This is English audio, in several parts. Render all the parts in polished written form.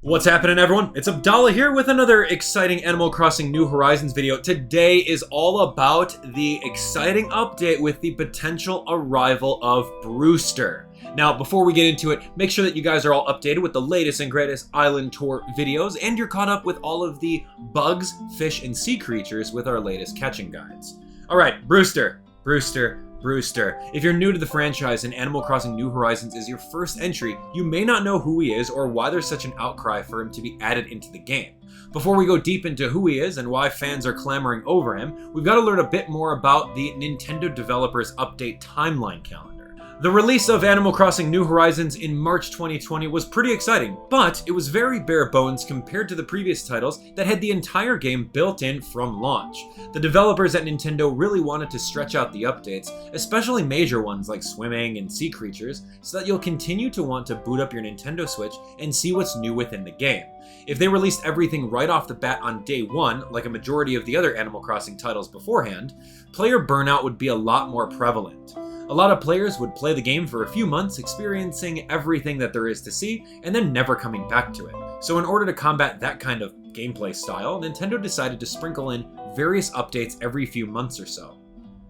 What's happening, everyone? It's Abdallah here with another exciting Animal Crossing New Horizons video. Today is all about the exciting update with the potential arrival of Brewster. Now, before we get into it, make sure that you guys are all updated with the latest and greatest island tour videos, and you're caught up with all of the bugs, fish, and sea creatures with our latest catching guides. Alright, Brewster. If you're new to the franchise and Animal Crossing New Horizons is your first entry, you may not know who he is or why there's such an outcry for him to be added into the game. Before we go deep into who he is and why fans are clamoring over him, we've got to learn a bit more about the Nintendo developers update timeline calendar. The release of Animal Crossing New Horizons in March 2020 was pretty exciting, but it was very bare bones compared to the previous titles that had the entire game built in from launch. The developers at Nintendo really wanted to stretch out the updates, especially major ones like swimming and sea creatures, so that you'll continue to want to boot up your Nintendo Switch and see what's new within the game. If they released everything right off the bat on day one, like a majority of the other Animal Crossing titles beforehand, player burnout would be a lot more prevalent. A lot of players would play the game for a few months, experiencing everything that there is to see, and then never coming back to it. So in order to combat that kind of gameplay style, Nintendo decided to sprinkle in various updates every few months or so.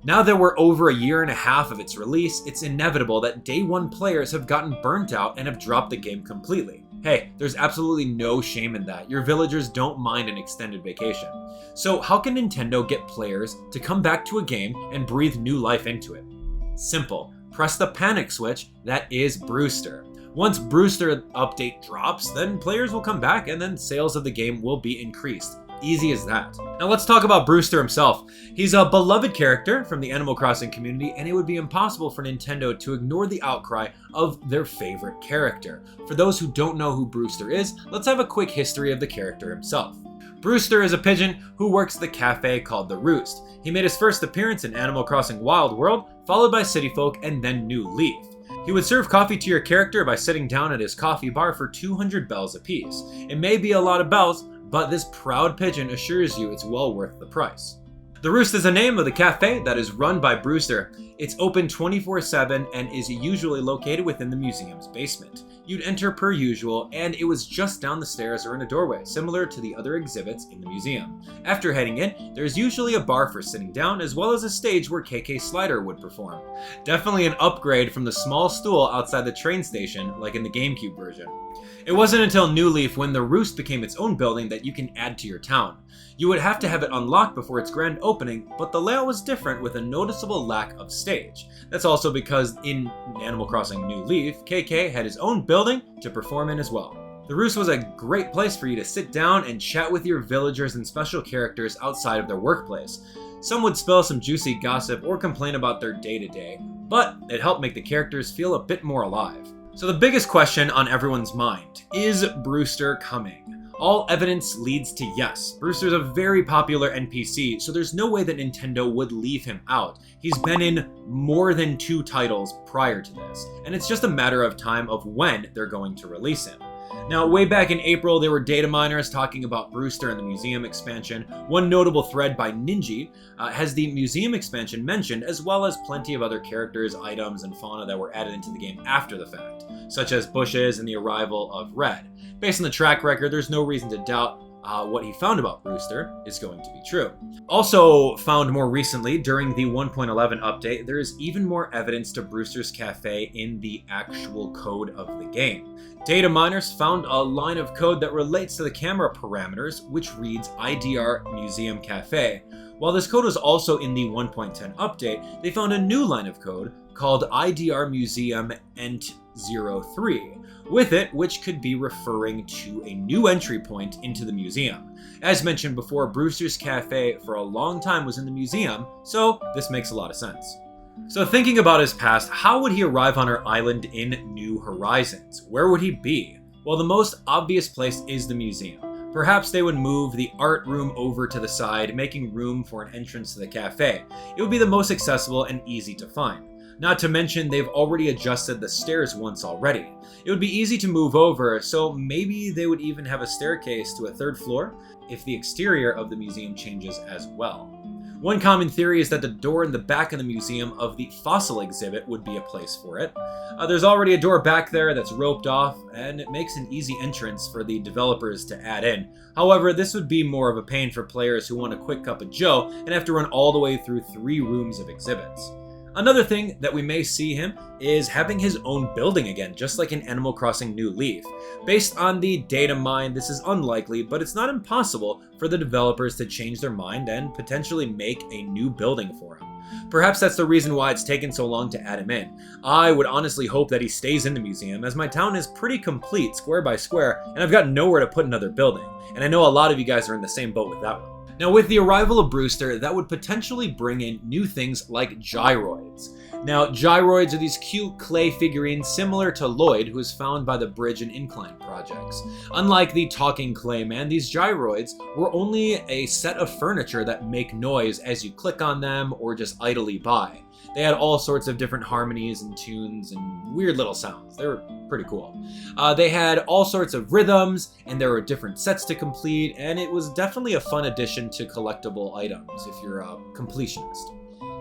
Now that we're over a year and a half of its release, it's inevitable that day one players have gotten burnt out and have dropped the game completely. Hey, there's absolutely no shame in that. Your villagers don't mind an extended vacation. So how can Nintendo get players to come back to a game and breathe new life into it? Simple. Press the panic switch that is Brewster. Once Brewster update drops, then players will come back and then sales of the game will be increased. Easy as that. Now let's talk about Brewster himself. He's a beloved character from the Animal Crossing community, and it would be impossible for Nintendo to ignore the outcry of their favorite character. For those who don't know who Brewster is, let's have a quick history of the character himself. Brewster is a pigeon who works the cafe called The Roost. He made his first appearance in Animal Crossing Wild World, followed by City Folk and then New Leaf. He would serve coffee to your character by sitting down at his coffee bar for 200 bells apiece. It may be a lot of bells, but this proud pigeon assures you it's well worth the price. The Roost is the name of the cafe that is run by Brewster. It's open 24/7 and is usually located within the museum's basement. You'd enter per usual, and it was just down the stairs or in a doorway, similar to the other exhibits in the museum. After heading in, there's usually a bar for sitting down, as well as a stage where KK Slider would perform. Definitely an upgrade from the small stool outside the train station, like in the GameCube version. It wasn't until New Leaf, when the Roost became its own building, that you can add to your town. You would have to have it unlocked before its grand opening, but the layout was different with a noticeable lack of stage. That's also because in Animal Crossing New Leaf, KK had his own building to perform in as well. The Roost was a great place for you to sit down and chat with your villagers and special characters outside of their workplace. Some would spill some juicy gossip or complain about their day-to-day, but it helped make the characters feel a bit more alive. So the biggest question on everyone's mind, is Brewster coming? All evidence leads to yes. Brewster's a very popular NPC, so there's no way that Nintendo would leave him out. He's been in more than 2 titles prior to this, and it's just a matter of time of when they're going to release him. Now, way back in April, there were data miners talking about Brewster and the museum expansion. One notable thread by Ninja has the museum expansion mentioned, as well as plenty of other characters, items, and fauna that were added into the game after the fact, such as bushes and the arrival of Red. Based on the track record, there's no reason to doubt what he found about Brewster is going to be true. Also found more recently during the 1.11 update, there is even more evidence to Brewster's Cafe in the actual code of the game. Data miners found a line of code that relates to the camera parameters, which reads IDR Museum Cafe. While this code was also in the 1.10 update, they found a new line of code called IDR Museum ENT03. With it, which could be referring to a new entry point into the museum. As mentioned before, Brewster's Cafe for a long time was in the museum, so this makes a lot of sense. So thinking about his past, how would he arrive on our island in New Horizons? Where would he be? Well, the most obvious place is the museum. Perhaps they would move the art room over to the side, making room for an entrance to the cafe. It would be the most accessible and easy to find. Not to mention, they've already adjusted the stairs once already. It would be easy to move over, so maybe they would even have a staircase to a 3rd floor if the exterior of the museum changes as well. One common theory is that the door in the back of the museum of the fossil exhibit would be a place for it. There's already a door back there that's roped off, and it makes an easy entrance for the developers to add in. However, this would be more of a pain for players who want a quick cup of joe and have to run all the way through 3 rooms of exhibits. Another thing that we may see him is having his own building again, just like in Animal Crossing New Leaf. Based on the data mine, this is unlikely, but it's not impossible for the developers to change their mind and potentially make a new building for him. Perhaps that's the reason why it's taken so long to add him in. I would honestly hope that he stays in the museum, as my town is pretty complete square by square, and I've got nowhere to put another building. And I know a lot of you guys are in the same boat with that one. Now, with the arrival of Brewster, that would potentially bring in new things like gyroids. Now, gyroids are these cute clay figurines similar to Lloyd, who was found by the Bridge and Incline projects. Unlike the talking clay man, these gyroids were only a set of furniture that make noise as you click on them or just idly by. They had all sorts of different harmonies and tunes and weird little sounds. They were pretty cool. They had all sorts of rhythms, and there were different sets to complete, and it was definitely a fun addition to collectible items if you're a completionist.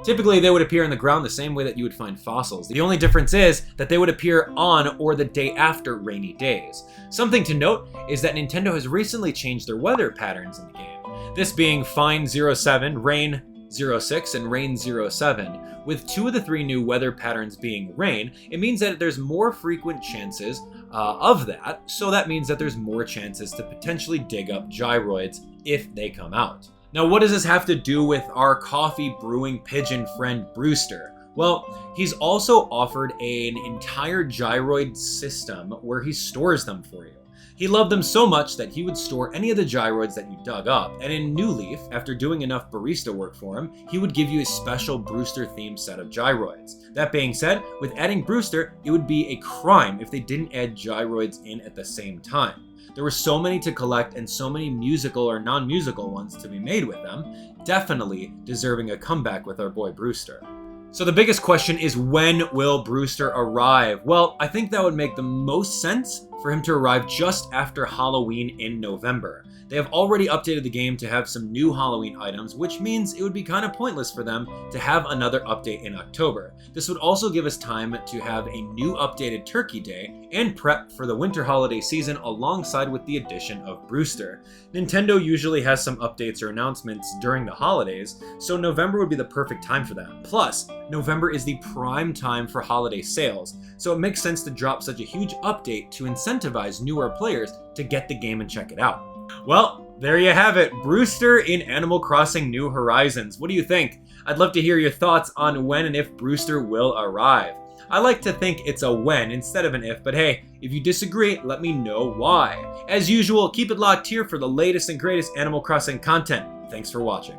Typically, they would appear in the ground the same way that you would find fossils. The only difference is that they would appear on or the day after rainy days. Something to note is that Nintendo has recently changed their weather patterns in the game. This being Fine 07, Rain 06, and Rain 07. With 2 of the 3 new weather patterns being rain, it means that there's more frequent chances of that, so that means that there's more chances to potentially dig up gyroids if they come out. Now, what does this have to do with our coffee brewing pigeon friend Brewster? Well, he's also offered an entire gyroid system where he stores them for you. He loved them so much that he would store any of the gyroids that you dug up, and in New Leaf, after doing enough barista work for him, he would give you a special Brewster-themed set of gyroids. That being said, with adding Brewster, it would be a crime if they didn't add gyroids in at the same time. There were so many to collect and so many musical or non-musical ones to be made with them, definitely deserving a comeback with our boy Brewster. So the biggest question is, when will Brewster arrive? Well, I think that would make the most sense for him to arrive just after Halloween in November. They have already updated the game to have some new Halloween items, which means it would be kind of pointless for them to have another update in October. This would also give us time to have a new updated Turkey Day and prep for the winter holiday season alongside with the addition of Brewster. Nintendo usually has some updates or announcements during the holidays, so November would be the perfect time for that. Plus, November is the prime time for holiday sales, so it makes sense to drop such a huge update to incentivize newer players to get the game and check it out. Well, there you have it, Brewster in Animal Crossing New Horizons. What do you think? I'd love to hear your thoughts on when and if Brewster will arrive. I like to think it's a when instead of an if, but hey, if you disagree, let me know why. As usual, keep it locked here for the latest and greatest Animal Crossing content. Thanks for watching.